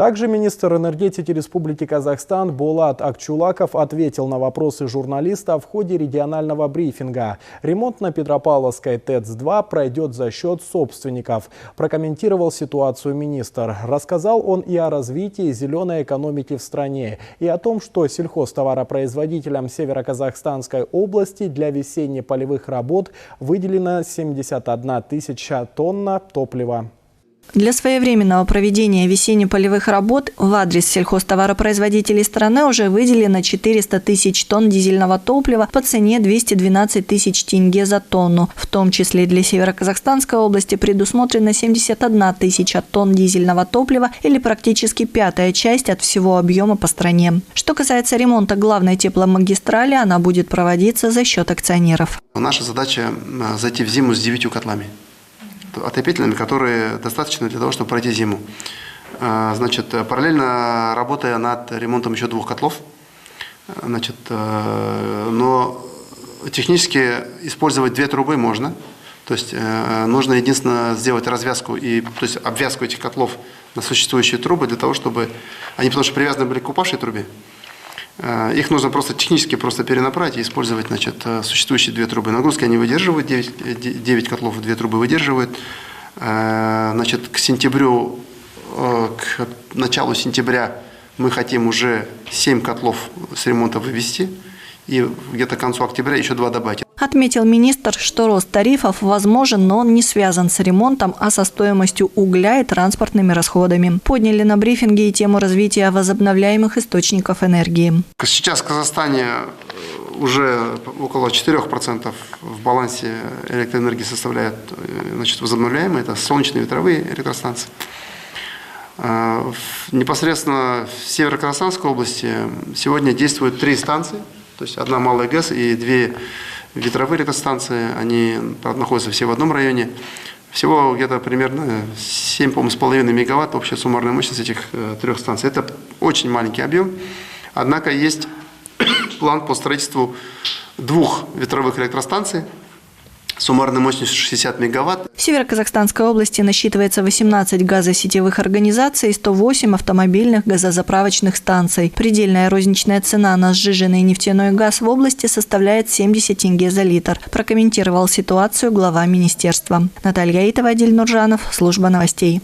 Также министр энергетики Республики Казахстан Болат Акчулаков ответил на вопросы журналиста в ходе регионального брифинга. Ремонт на Петропавловской ТЭЦ-2 пройдет за счет собственников. Прокомментировал ситуацию министр. Рассказал он и о развитии зеленой экономики в стране, и о том, что сельхозтоваропроизводителям Североказахстанской области для весенне-полевых работ выделено 71 тысяча тонн топлива. Для своевременного проведения весенне-полевых работ в адрес сельхозтоваропроизводителей страны уже выделено 400 тысяч тонн дизельного топлива по цене 212 тысяч тенге за тонну. В том числе для Североказахстанской области предусмотрено 71 тысяча тонн дизельного топлива или практически 1/5 часть от всего объема по стране. Что касается ремонта главной тепломагистрали, она будет проводиться за счет акционеров. Наша задача зайти в зиму с 9 котлами отопительными, которые достаточно для того, чтобы пройти зиму. Значит, параллельно работая над ремонтом еще 2 котлов, значит, но технически использовать 2 трубы можно. То есть нужно единственно сделать развязку, то есть обвязку этих котлов на существующие трубы для того, чтобы они, потому что привязаны были к упавшей трубе, их нужно просто технически перенаправить и использовать, значит, существующие 2 трубы. Нагрузки они выдерживают, 9 котлов 2 трубы выдерживают. Значит, к началу сентября мы хотим уже 7 котлов с ремонта вывести. И где-то к концу октября еще 2 добавить. Отметил министр, что рост тарифов возможен, но он не связан с ремонтом, а со стоимостью угля и транспортными расходами. Подняли на брифинге и тему развития возобновляемых источников энергии. Сейчас в Казахстане уже около 4% в балансе электроэнергии составляют, значит, возобновляемые, это солнечные ветровые электростанции. Непосредственно в Северо-Казахстанской области сегодня действуют 3 станции. То есть 1 малая ГЭС и 2 ветровые электростанции, они, правда, находятся все в одном районе. Всего где-то примерно 7,5 мегаватт общая суммарная мощность этих 3 станций. Это очень маленький объем. Однако есть план по строительству 2 ветровых электростанций суммарной мощностью 60 мегаватт. В Североказахстанской области насчитывается 18 газосетевых организаций и 108 автомобильных газозаправочных станций. Предельная розничная цена на сжиженный нефтяной газ в области составляет 70 тенге за литр. Прокомментировал ситуацию глава министерства. Наталья Итова, Адиль Нуржанов, служба новостей.